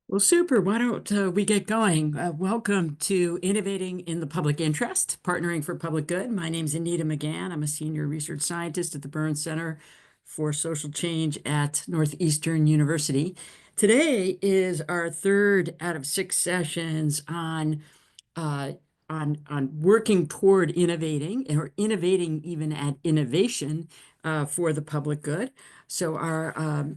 Well, super. Why don't we get going? Welcome to Innovating in the Public Interest, Partnering for Public Good. My name is Anita McGann. I'm a senior research scientist at the Burns Center for Social Change at Northeastern University. Today is our third out of six sessions uh, on working toward innovating or innovating even at innovation for the public good. So our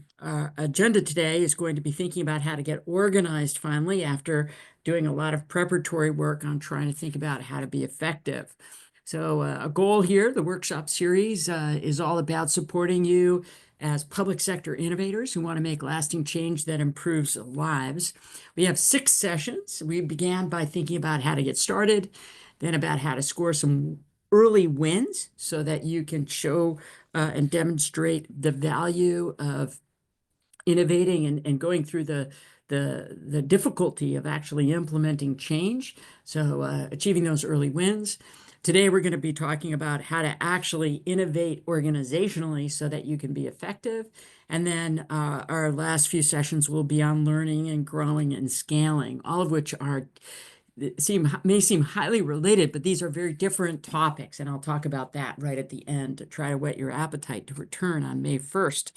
agenda today is going to be thinking about how to get organized finally after doing a lot of preparatory work on trying to think about how to be effective. So a goal here, the workshop series is all about supporting you as public sector innovators who want to make lasting change that improves lives. We have six sessions. We began by thinking about how to get started, then about how to score some early wins so that you can show and demonstrate the value of innovating and going through the difficulty of actually implementing change. So achieving those early wins. Today, we're going to be talking about how to actually innovate organizationally so that you can be effective. And then our last few sessions will be on learning and growing and scaling, all of which are may seem highly related, but these are very different topics, and I'll talk about that right at the end to try to whet your appetite to return on May 1st,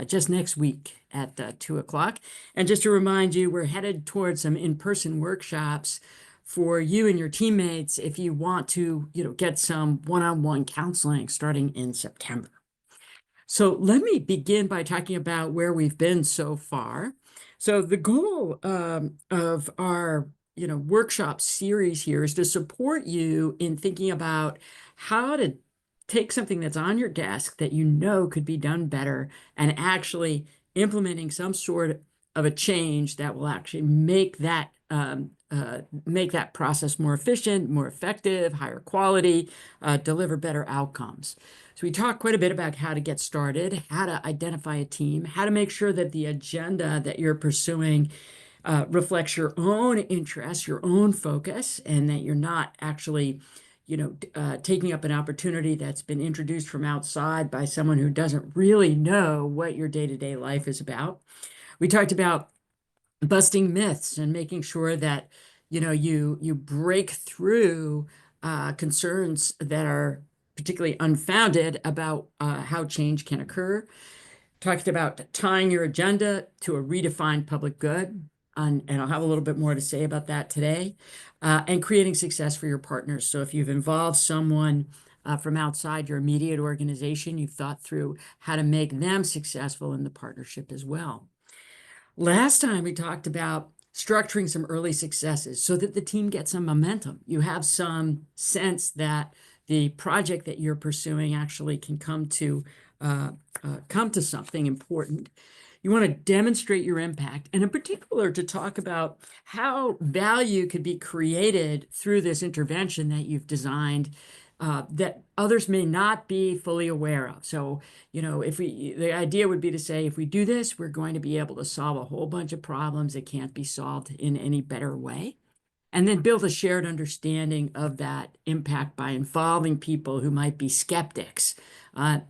just next week at 2 o'clock. And just to remind you, we're headed towards some in-person workshops for you and your teammates if you want to, get some one-on-one counseling starting in September. So let me begin by talking about where we've been so far. So the goal of our workshop series here is to support you in thinking about how to take something that's on your desk that you know could be done better and actually implementing some sort of a change that will actually make that process more efficient, more effective, higher quality, deliver better outcomes. So we talked quite a bit about how to get started, how to identify a team, how to make sure that the agenda that you're pursuing reflects your own interests, your own focus, and that you're not actually, taking up an opportunity that's been introduced from outside by someone who doesn't really know what your day-to-day life is about. We talked about busting myths and making sure that you break through concerns that are particularly unfounded about how change can occur. Talked about tying your agenda to a redefined public good, and I'll have a little bit more to say about that today, and creating success for your partners. So if you've involved someone from outside your immediate organization, you've thought through how to make them successful in the partnership as well. Last time we talked about structuring some early successes so that the team gets some momentum. You have some sense that the project that you're pursuing actually can come to something important. You want to demonstrate your impact, and in particular, to talk about how value could be created through this intervention that you've designed that others may not be fully aware of. So, the idea would be to say, if we do this, we're going to be able to solve a whole bunch of problems that can't be solved in any better way. And then build a shared understanding of that impact by involving people who might be skeptics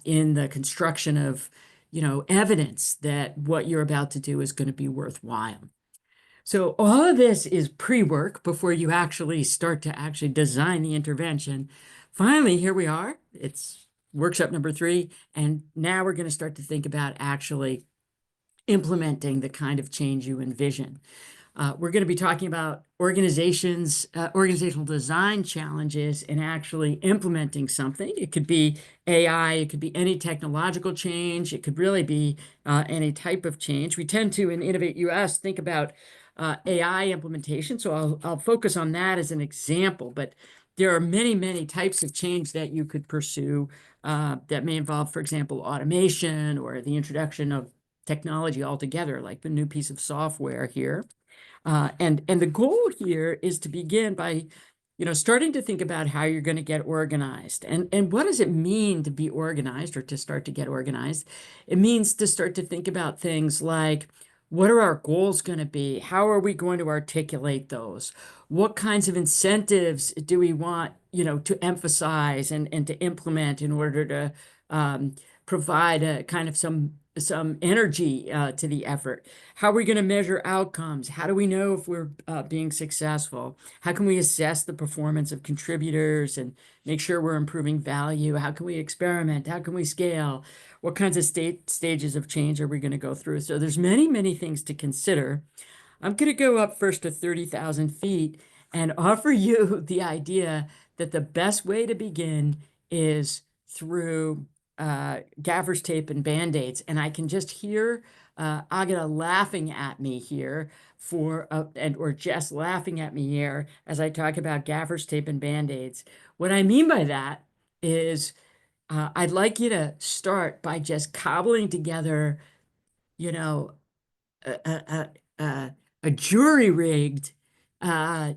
in the construction of, evidence that what you're about to do is going to be worthwhile. So all of this is pre-work before you actually start to actually design the intervention. Finally, here we are. It's workshop number 3, and now we're going to start to think about actually implementing the kind of change you envision. We're going to be talking about organizational design challenges and actually implementing something. It could be AI, it could be any technological change, it could really be any type of change. We tend to, in Innovate US, think about AI implementation, so I'll focus on that as an example, but there are many, many types of change that you could pursue that may involve, for example, automation or the introduction of technology altogether, like the new piece of software here. And the goal here is to begin by, starting to think about how you're going to get organized. And what does it mean to be organized or to start to get organized? It means to start to think about things like, what are our goals going to be? How are we going to articulate those? What kinds of incentives do we want, to emphasize and to implement in order to provide a kind of some some energy to the effort. How are we going to measure outcomes? How do we know if we're being successful? How can we assess the performance of contributors and make sure we're improving value? How can we experiment? How can we scale? What kinds of stages of change are we going to go through? So there's many, many things to consider. I'm going to go up first to 30,000 feet and offer you the idea that the best way to begin is through gaffer's tape and band-aids. And I can just hear Agata laughing at me here or Jess laughing at me here as I talk about gaffer's tape and band-aids. What I mean by that is I'd like you to start by just cobbling together, you know, a jury-rigged uh,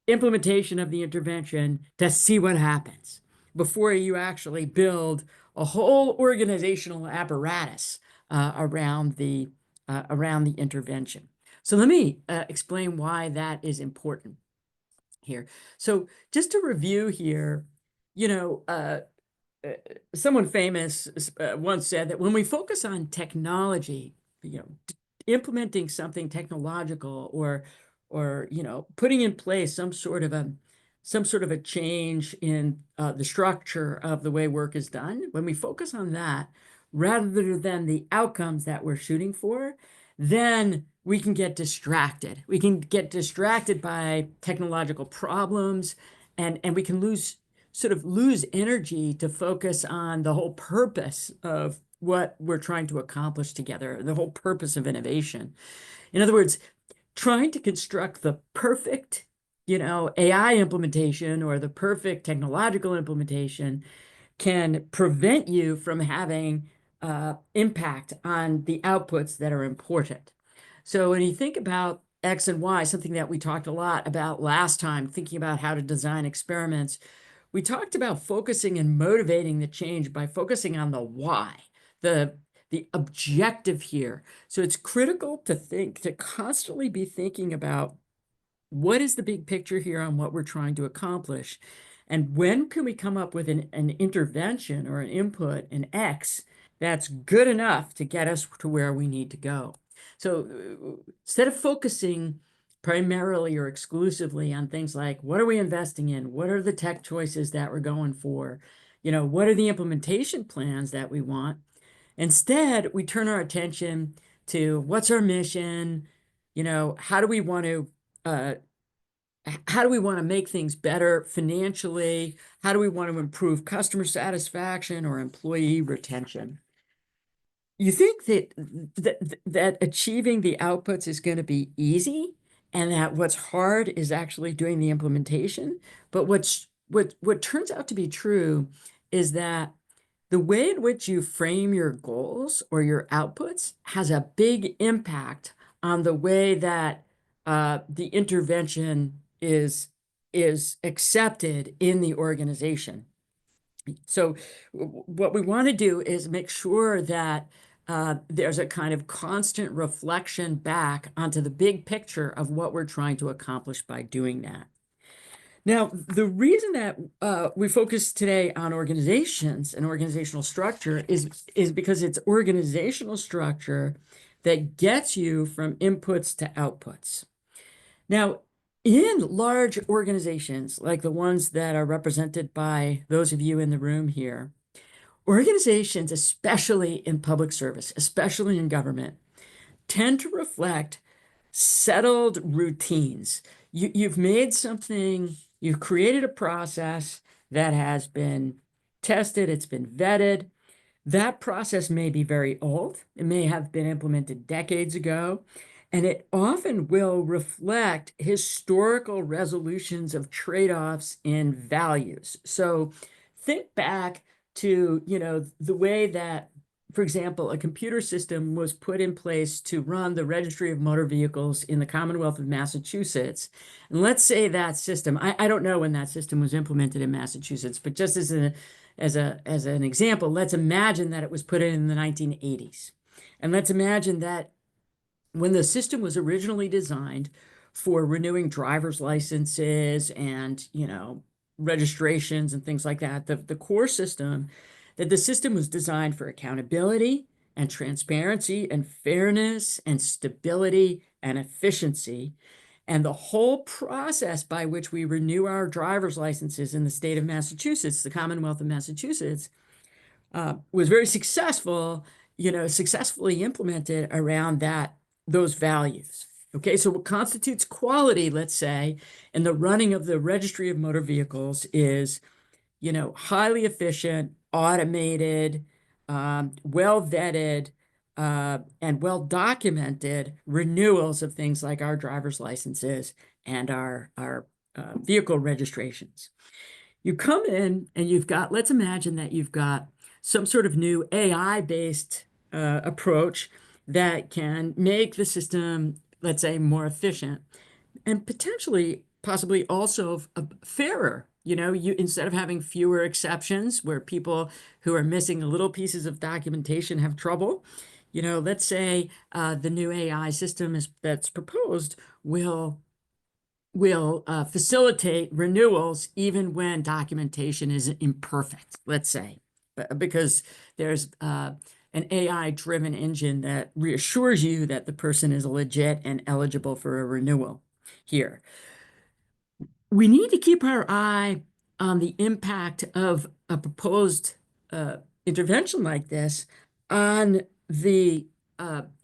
implementation of the intervention to see what happens before you actually build a whole organizational apparatus around the intervention. So let me explain why that is important here. So just to review here, you know, someone famous once said that when we focus on technology, you know, implementing something technological or putting in place some sort of a change in the structure of the way work is done, when we focus on that rather than the outcomes that we're shooting for, then we can get distracted. We can get distracted by technological problems, and we can lose energy to focus on the whole purpose of what we're trying to accomplish together, the whole purpose of innovation. In other words, trying to construct the perfect, AI implementation or the perfect technological implementation can prevent you from having impact on the outputs that are important. So when you think about X and Y, something that we talked a lot about last time, thinking about how to design experiments, we talked about focusing and motivating the change by focusing on the why, the objective here. So it's critical to constantly be thinking about what is the big picture here on what we're trying to accomplish, and when can we come up with an intervention or an input, an X, that's good enough to get us to where we need to go. So instead of focusing primarily or exclusively on things like what are we investing in, what are the tech choices that we're going for, what are the implementation plans that we want, instead we turn our attention to what's our mission, how do we want to make things better financially? How do we want to improve customer satisfaction or employee retention? You think that achieving the outputs is going to be easy, and that what's hard is actually doing the implementation. But what turns out to be true is that the way in which you frame your goals or your outputs has a big impact on the way that the intervention is accepted in the organization. So what we want to do is make sure that there's a kind of constant reflection back onto the big picture of what we're trying to accomplish by doing that. Now, the reason that we focus today on organizations and organizational structure is because it's organizational structure that gets you from inputs to outputs. Now, in large organizations like the ones that are represented by those of you in the room here, organizations, especially in public service, especially in government, tend to reflect settled routines. You've made something, you've created a process that has been tested, it's been vetted. That process may be very old. It may have been implemented decades ago, and it often will reflect historical resolutions of trade-offs in values. So think back to, the way that, for example, a computer system was put in place to run the Registry of Motor Vehicles in the Commonwealth of Massachusetts. And let's say that system, I don't know when that system was implemented in Massachusetts, but just as an example, let's imagine that it was put in the 1980s. And let's imagine that when the system was originally designed for renewing driver's licenses and, registrations and things like that, the core system, that the system was designed for accountability and transparency and fairness and stability and efficiency. And the whole process by which we renew our driver's licenses in the state of Massachusetts, the Commonwealth of Massachusetts, was very successful, successfully implemented around those values. Okay, so what constitutes quality, let's say, in the running of the Registry of Motor Vehicles is, highly efficient, automated, well vetted, and well documented renewals of things like our driver's licenses and our vehicle registrations. You come in and let's imagine that you've got some sort of new AI-based approach that can make the system, let's say, more efficient and potentially, possibly also fairer. You instead of having fewer exceptions where people who are missing little pieces of documentation have trouble, let's say the new AI system that's proposed will facilitate renewals even when documentation is imperfect, let's say, because there's an AI-driven engine that reassures you that the person is legit and eligible for a renewal here. We need to keep our eye on the impact of a proposed intervention like this on the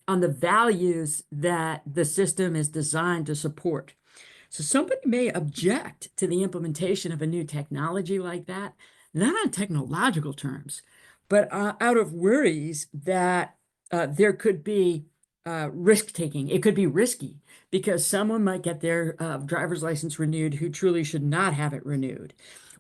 values that the system is designed to support. So somebody may object to the implementation of a new technology like that, not on technological terms, but out of worries that there could be risk-taking. It could be risky because someone might get their driver's license renewed who truly should not have it renewed.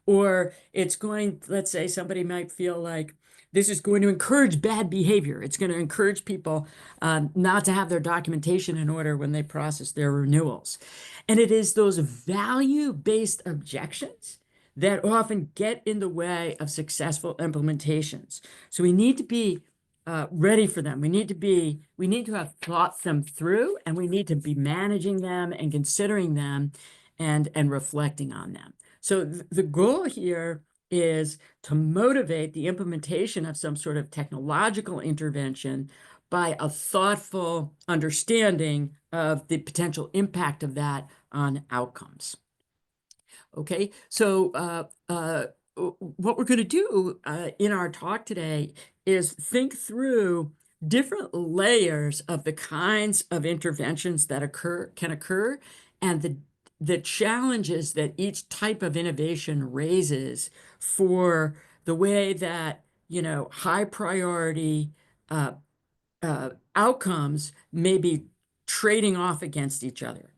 Or let's say somebody might feel like this is going to encourage bad behavior. It's going to encourage people not to have their documentation in order when they process their renewals. And it is those value-based objections that often get in the way of successful implementations. So we need to be ready for them. We need to have thought them through, and we need to be managing them and considering them and reflecting on them. So the goal here is to motivate the implementation of some sort of technological intervention by a thoughtful understanding of the potential impact of that on outcomes. Okay, so what we're going to do in our talk today is think through different layers of the kinds of interventions that can occur and the challenges that each type of innovation raises for the way that, high priority outcomes may be trading off against each other.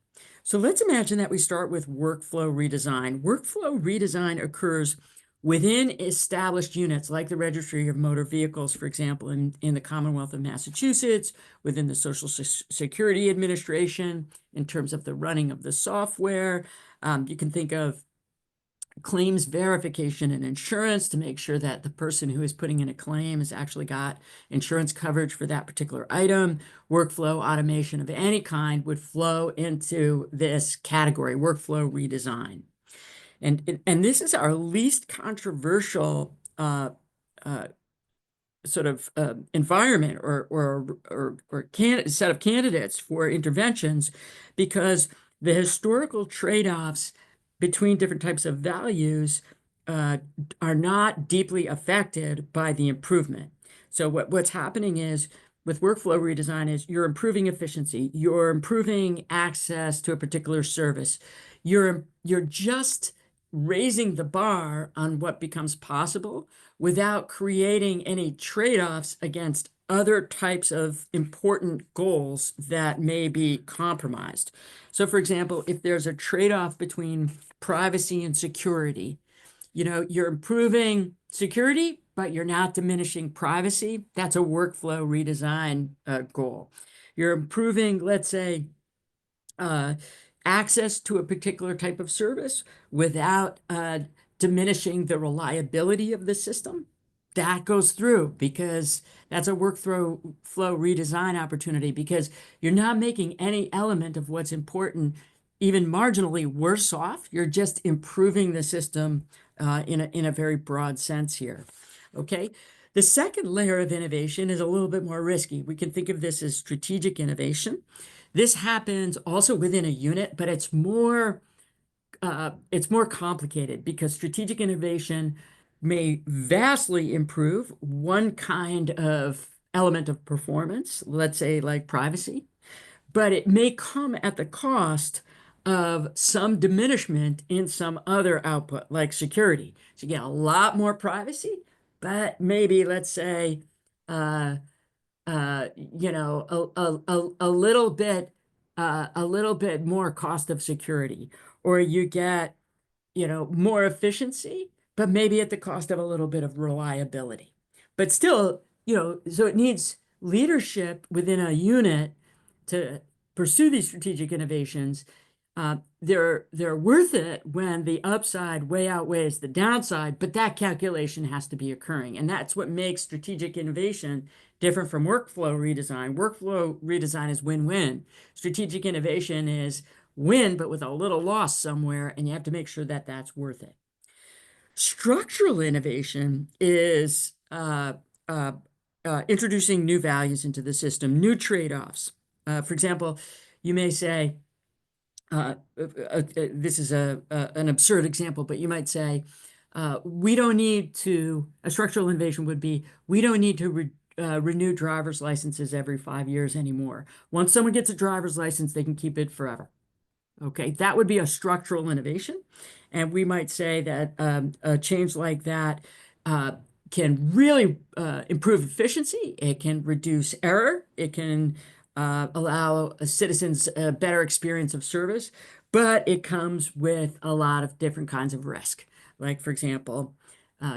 So let's imagine that we start with workflow redesign. Workflow redesign occurs within established units like the Registry of Motor Vehicles, for example, in the Commonwealth of Massachusetts, within the Social Security Administration, in terms of the running of the software. You can think of claims verification and insurance to make sure that the person who is putting in a claim has actually got insurance coverage for that particular item. Workflow automation of any kind would flow into this category, workflow redesign. And this is our least controversial sort of environment or set of candidates for interventions, because the historical trade-offs between different types of values are not deeply affected by the improvement. So what's happening is with workflow redesign is you're improving efficiency, you're improving access to a particular service, you're just raising the bar on what becomes possible without creating any trade-offs against other types of important goals that may be compromised. So for example, if there's a trade-off between privacy and security, you're improving security, but you're not diminishing privacy. That's a workflow redesign goal. You're improving, let's say, access to a particular type of service without diminishing the reliability of the system. That goes through because that's a workflow redesign opportunity, because you're not making any element of what's important even marginally worse off. You're just improving the system in a very broad sense here. Okay, The second layer of innovation is a little bit more risky. We can think of this as strategic innovation. This happens also within a unit, but it's more complicated because strategic innovation may vastly improve one kind of element of performance, let's say like privacy, but it may come at the cost of some diminishment in some other output, like security. So you get a lot more privacy, but maybe let's say, uh, a little bit more cost of security, or you get more efficiency, but maybe at the cost of a little bit of reliability. But still, so it needs leadership within a unit to pursue these strategic innovations. They're worth it when the upside way outweighs the downside, but that calculation has to be occurring. And that's what makes strategic innovation different from workflow redesign. Workflow redesign is win-win. Strategic innovation is win, but with a little loss somewhere, and you have to make sure that that's worth it. Structural innovation is introducing new values into the system, new trade-offs. For example, you may say, this is an absurd example, but you might say, we don't need to, a structural innovation would be, we don't need to renew driver's licenses every 5 years anymore. Once someone gets a driver's license, they can keep it forever. Okay, that would be a structural innovation. And we might say that a change like that can really improve efficiency. It can reduce error. It can allow citizens a better experience of service, but it comes with a lot of different kinds of risk. Like, for example,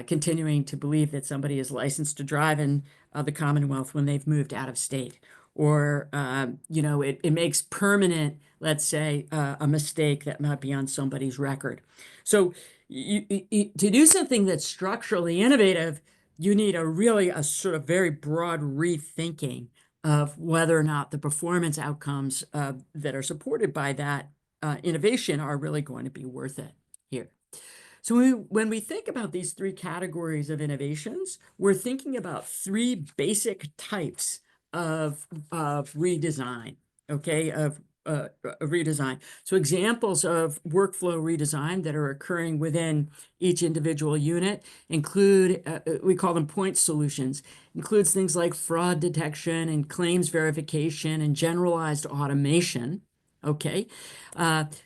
continuing to believe that somebody is licensed to drive in the Commonwealth when they've moved out of state. Or, it makes permanent, let's say, a mistake that might be on somebody's record. So to do something that's structurally innovative, you need a sort of very broad rethinking of whether or not the performance outcomes that are supported by that innovation are really going to be worth it here. So when we think about these three categories of innovations, we're thinking about three basic types of redesign, okay, of redesign. So examples of workflow redesign that are occurring within each individual unit include, we call them point solutions, includes things like fraud detection and claims verification and generalized automation. Okay.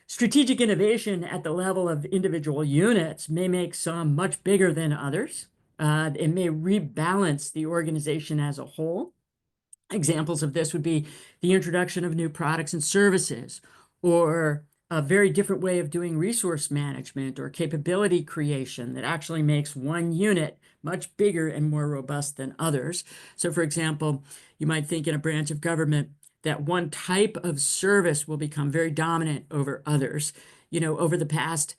Strategic innovation at the level of individual units may make some much bigger than others. It may rebalance the organization as a whole. Examples of this would be the introduction of new products and services, or a very different way of doing resource management or capability creation that actually makes one unit much bigger and more robust than others. So, for example, you might think in a branch of government that one type of service will become very dominant over others. Over the past,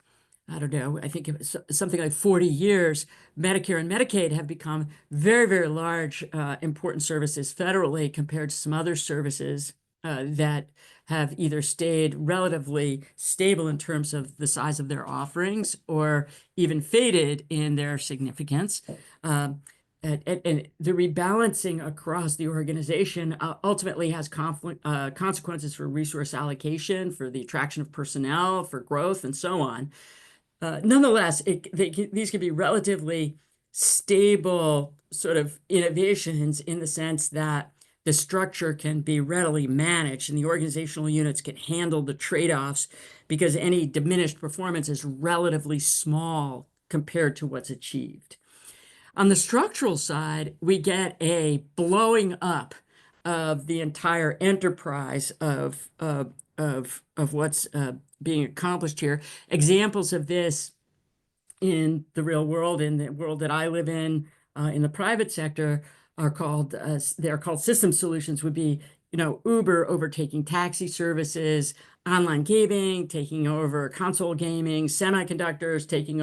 I don't know, I think it was something like 40 years, Medicare and Medicaid have become very, very large, important services federally compared to some other services that have either stayed relatively stable in terms of the size of their offerings or even faded in their significance. And the rebalancing across the organization ultimately has consequences for resource allocation, for the attraction of personnel, for growth, and so on. Nonetheless, these can be relatively stable sort of innovations in the sense that the structure can be readily managed and the organizational units can handle the trade-offs because any diminished performance is relatively small compared to what's achieved. On the structural side, we get a blowing up of the entire enterprise of what's being accomplished here. Examples of this in the real world, in the world that I live in the private sector, they're called system solutions. Would be Uber overtaking taxi services, online gaming taking over console gaming, semiconductors taking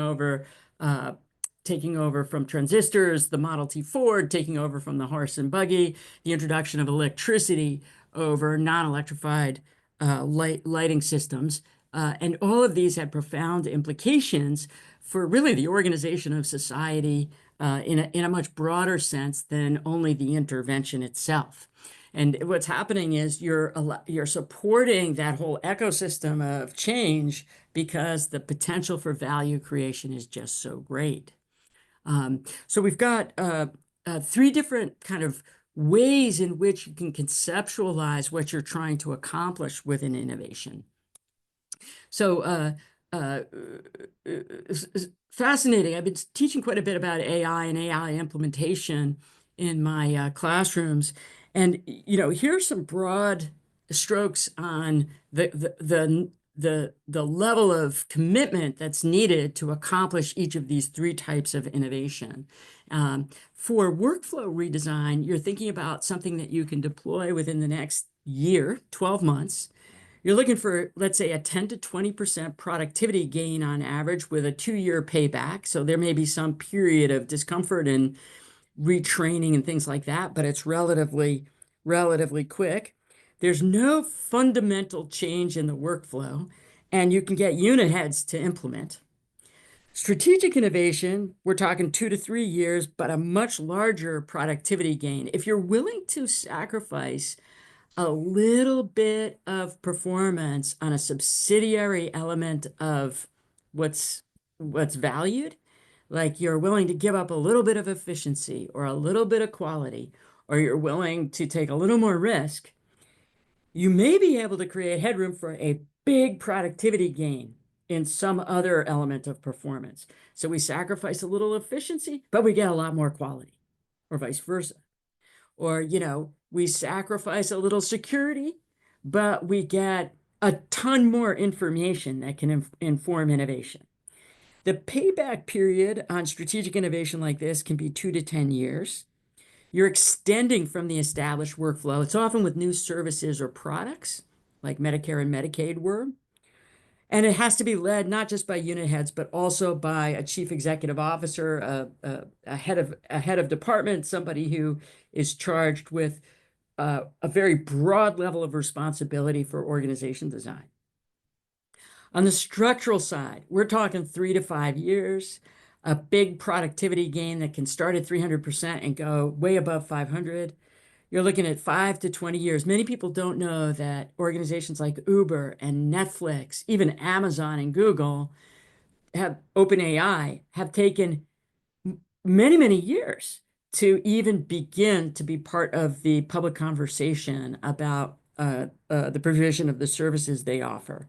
over from transistors, the Model T Ford taking over from the horse and buggy, the introduction of electricity over non-electrified lighting systems. And all of these had profound implications for really the organization of society in a much broader sense than only the intervention itself. And what's happening is you're supporting that whole ecosystem of change because the potential for value creation is just so great. So we've got three different kind of ways in which you can conceptualize what you're trying to accomplish with an innovation. So uh, fascinating. I've been teaching quite a bit about AI and AI implementation in my classrooms. And, here's some broad strokes on the level of commitment that's needed to accomplish each of these three types of innovation. For workflow redesign, you're thinking about something that you can deploy within the next year, 12 months. You're looking for, let's say, a 10 to 20% productivity gain on average with a 2-year payback. So there may be some period of discomfort and retraining and things like that, but it's relatively quick. There's no fundamental change in the workflow, and you can get unit heads to implement. Strategic innovation, we're talking 2 to 3 years, but a much larger productivity gain. If you're willing to sacrifice a little bit of performance on a subsidiary element of what's valued, like you're willing to give up a little bit of efficiency or a little bit of quality, or you're willing to take a little more risk, you may be able to create headroom for a big productivity gain in some other element of performance. So we sacrifice a little efficiency, but we get a lot more quality, or vice versa. Or, we sacrifice a little security, but we get a ton more information that can inform innovation. The payback period on strategic innovation like this can be 2 to 10 years. You're extending from the established workflow. It's often with new services or products, like Medicare and Medicaid were. And it has to be led not just by unit heads, but also by a chief executive officer, a head of department, somebody who is charged with a very broad level of responsibility for organization design. On the structural side, we're talking 3 to 5 years, a big productivity gain that can start at 300% and go way above 500. You're looking at 5 to 20 years. Many people don't know that organizations like Uber and Netflix, even Amazon and Google, OpenAI, have taken many, many years to even begin to be part of the public conversation about the provision of the services they offer.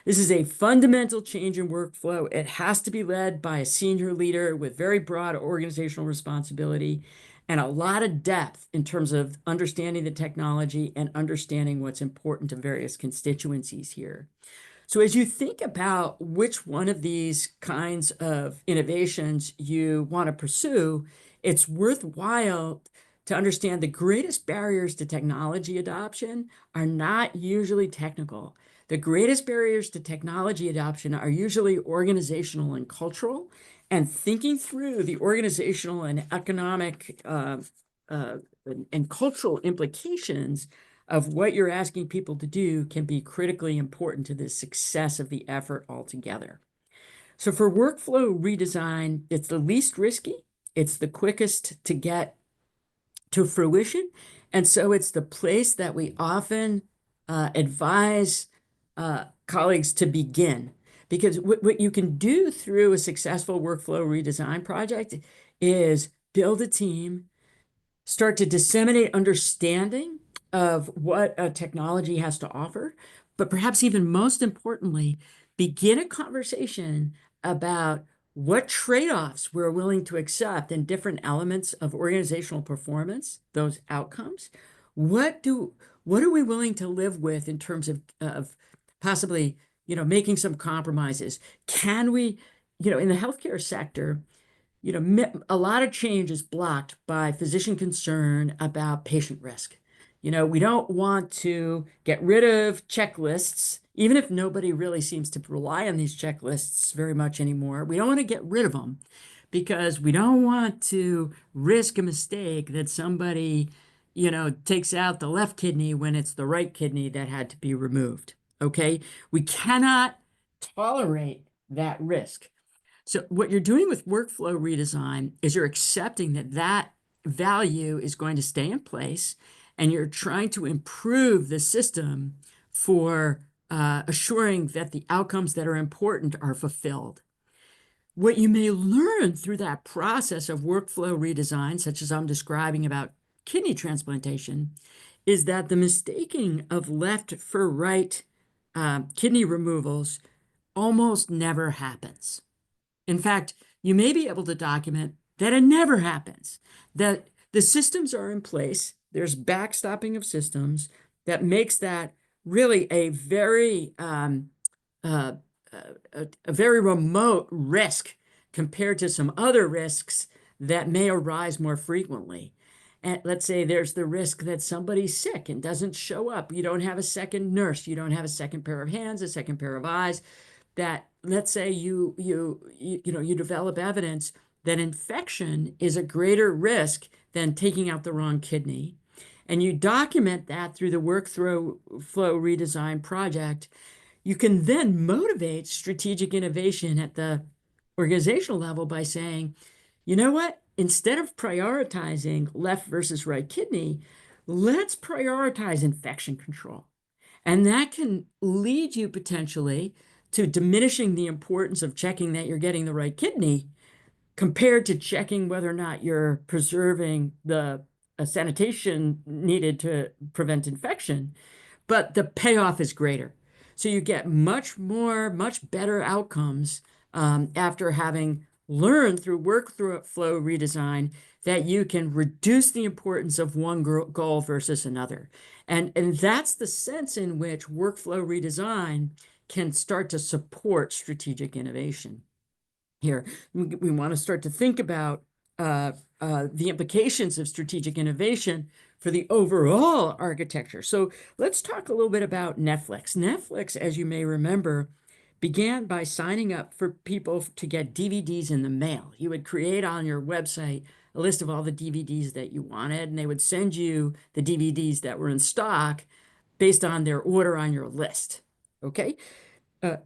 This is a fundamental change in workflow. It has to be led by a senior leader with very broad organizational responsibility and a lot of depth in terms of understanding the technology and understanding what's important to various constituencies here. So as you think about which one of these kinds of innovations you want to pursue, it's worthwhile to understand the greatest barriers to technology adoption are not usually technical. The greatest barriers to technology adoption are usually organizational and cultural, and thinking through the organizational and economic uh, and cultural implications of what you're asking people to do can be critically important to the success of the effort altogether. So for workflow redesign, it's the least risky, it's the quickest to get to fruition, and so it's the place that we often advise colleagues to begin. Because what you can do through a successful workflow redesign project is build a team, start to disseminate understanding of what a technology has to offer, but perhaps even most importantly, begin a conversation about what trade-offs we're willing to accept in different elements of organizational performance, those outcomes. What do what are we willing to live with in terms of possibly, making some compromises? Can we, in the healthcare sector, a lot of change is blocked by physician concern about patient risk. We don't want to get rid of checklists, even if nobody really seems to rely on these checklists very much anymore. We don't want to get rid of them because we don't want to risk a mistake that somebody, takes out the left kidney when it's the right kidney that had to be removed. Okay? We cannot tolerate that risk. So what you're doing with workflow redesign is you're accepting that that value is going to stay in place, and you're trying to improve the system for assuring that the outcomes that are important are fulfilled. What you may learn through that process of workflow redesign, such as I'm describing about kidney transplantation, is that the mistaking of left for right kidney removals almost never happens. In fact, you may be able to document that it never happens, that the systems are in place, there's backstopping of systems that makes that really a very uh, a very remote risk compared to some other risks that may arise more frequently. And let's say there's the risk that somebody's sick and doesn't show up. You don't have a second nurse, you don't have a second pair of hands, a second pair of eyes. That let's say you develop evidence that infection is a greater risk than taking out the wrong kidney, and you document that through the workflow redesign project. You can then motivate strategic innovation at the organizational level by saying, you know what? Instead of prioritizing left versus right kidney, let's prioritize infection control. And that can lead you potentially to diminishing the importance of checking that you're getting the right kidney compared to checking whether or not you're preserving the sanitation needed to prevent infection, but the payoff is greater. So you get much more, much better outcomes after having learned through workflow redesign that you can reduce the importance of one goal versus another. And that's the sense in which workflow redesign can start to support strategic innovation. Here, we want to start to think about the implications of strategic innovation for the overall architecture. So let's talk a little bit about Netflix. Netflix, as you may remember, began by signing up for people to get DVDs in the mail. You would create on your website a list of all the DVDs that you wanted, and they would send you the DVDs that were in stock based on their order on your list. Okay?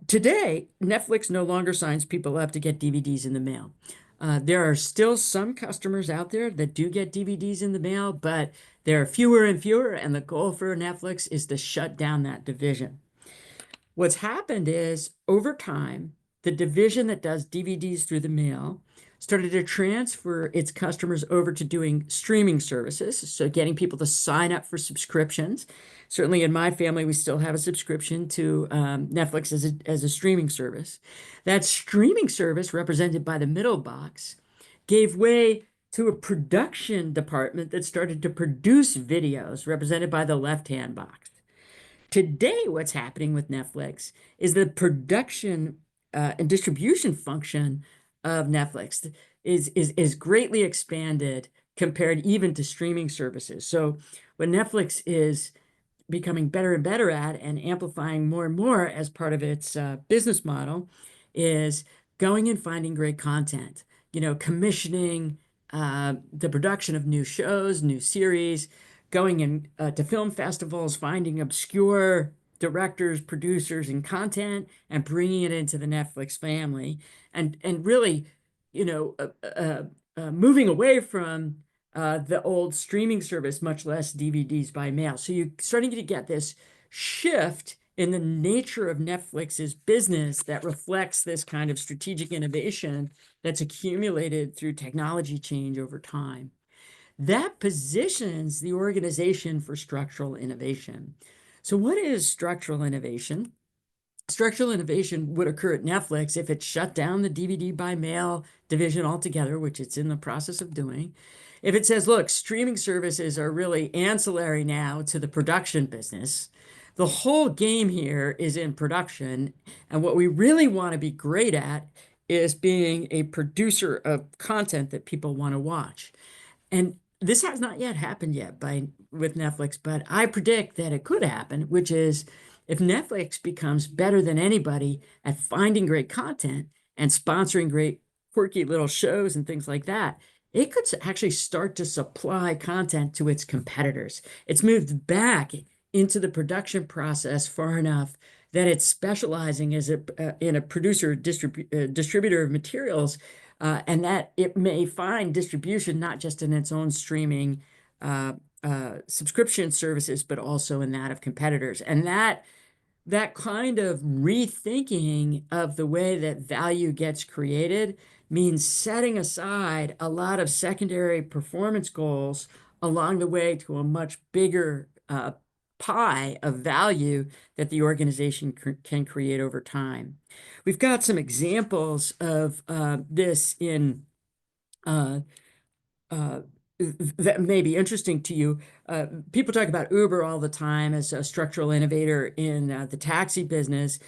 Today, Netflix no longer signs people up to get DVDs in the mail. There are still some customers out there that do get DVDs in the mail, but there are fewer and fewer, and the goal for Netflix is to shut down that division. What's happened is, over time, the division that does DVDs through the mail started to transfer its customers over to doing streaming services, so getting people to sign up for subscriptions. Certainly in my family, we still have a subscription to Netflix as a streaming service. That streaming service, represented by the middle box, gave way to a production department that started to produce videos, represented by the left-hand box. Today, what's happening with Netflix is the production and distribution function of Netflix is greatly expanded compared even to streaming services. So what Netflix is becoming better and better at and amplifying more and more as part of its business model is going and finding great content, commissioning the production of new shows, new series, going in to film festivals, finding obscure directors, producers, and content, and bringing it into the Netflix family, and really, you know, uh, uh, moving away from the old streaming service, much less DVDs by mail. So you're starting to get this shift in the nature of Netflix's business that reflects this kind of strategic innovation that's accumulated through technology change over time. That positions the organization for structural innovation. So what is structural innovation? Structural innovation would occur at Netflix if it shut down the DVD by mail division altogether, which it's in the process of doing. If it says, look, streaming services are really ancillary now to the production business. The whole game here is in production. And what we really want to be great at is being a producer of content that people want to watch. And this has not yet happened yet with Netflix, but I predict that it could happen, which is if Netflix becomes better than anybody at finding great content and sponsoring great quirky little shows and things like that, it could actually start to supply content to its competitors. It's moved back into the production process far enough that it's specializing as in a producer distributor of materials, and that it may find distribution not just in its own streaming uh, subscription services, but also in that of competitors. And that kind of rethinking of the way that value gets created means setting aside a lot of secondary performance goals along the way to a much bigger pie of value that the organization can create over time. We've got some examples of this in uh, uh, that may be interesting to you. People talk about Uber all the time as a structural innovator in the taxi business.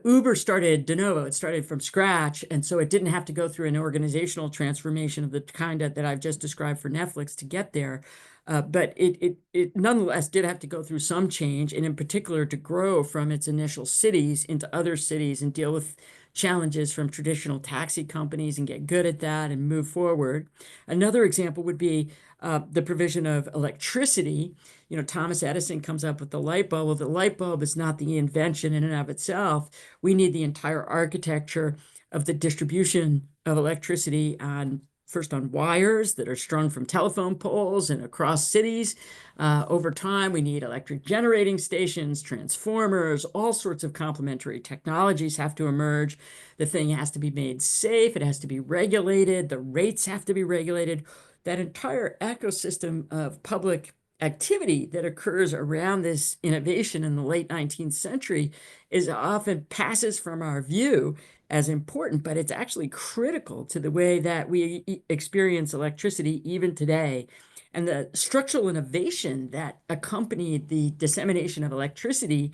Uber started de novo. It started from scratch, and so it didn't have to go through an organizational transformation of the kind that I've just described for Netflix to get there. But it nonetheless did have to go through some change, and in particular to grow from its initial cities into other cities and deal with challenges from traditional taxi companies and get good at that and move forward. Another example would be the provision of electricity. You know, Thomas Edison comes up with the light bulb. Well, the light bulb is not the invention in and of itself. We need the entire architecture of the distribution of electricity on first on wires that are strung from telephone poles and across cities. Over time, we need electric generating stations, transformers, all sorts of complementary technologies have to emerge. The thing has to be made safe. It has to be regulated. The rates have to be regulated. That entire ecosystem of public activity that occurs around this innovation in the late 19th century is often passes from our view as important, but it's actually critical to the way that we experience electricity even today. And the structural innovation that accompanied the dissemination of electricity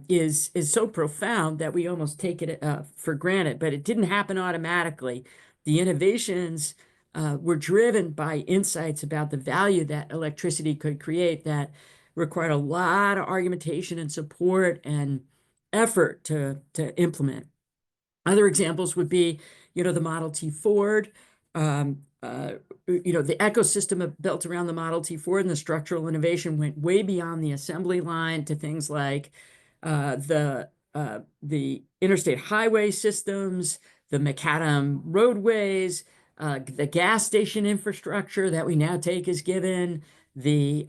is so profound that we almost take it for granted, but it didn't happen automatically. The innovations were driven by insights about the value that electricity could create that required a lot of argumentation and support and effort to implement. Other examples would be, the Model T Ford, the ecosystem built around the Model T Ford and the structural innovation went way beyond the assembly line to things like the interstate highway systems, the macadam roadways, the gas station infrastructure that we now take as given, the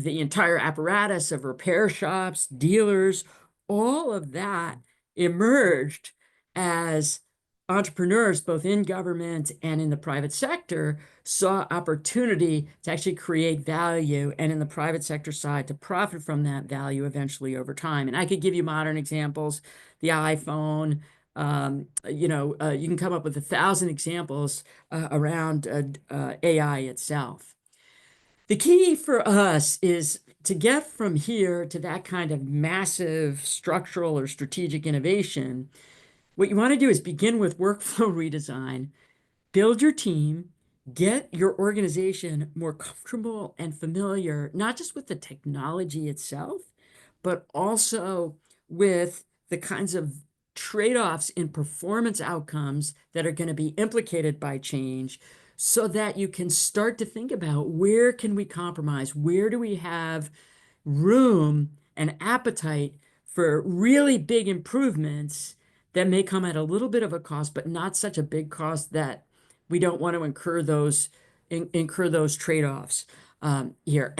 entire apparatus of repair shops, dealers, all of that emerged as entrepreneurs, both in government and in the private sector, saw opportunity to actually create value, and in the private sector side to profit from that value eventually over time. And I could give you modern examples, the iPhone. You can come up with 1,000 examples around AI itself. The key for us is to get from here to that kind of massive structural or strategic innovation. What you want to do is begin with workflow redesign, build your team, get your organization more comfortable and familiar, not just with the technology itself, but also with the kinds of trade-offs in performance outcomes that are going to be implicated by change, so that you can start to think about where can we compromise? Where do we have room and appetite for really big improvements that may come at a little bit of a cost, but not such a big cost that we don't want to incur those trade-offs here.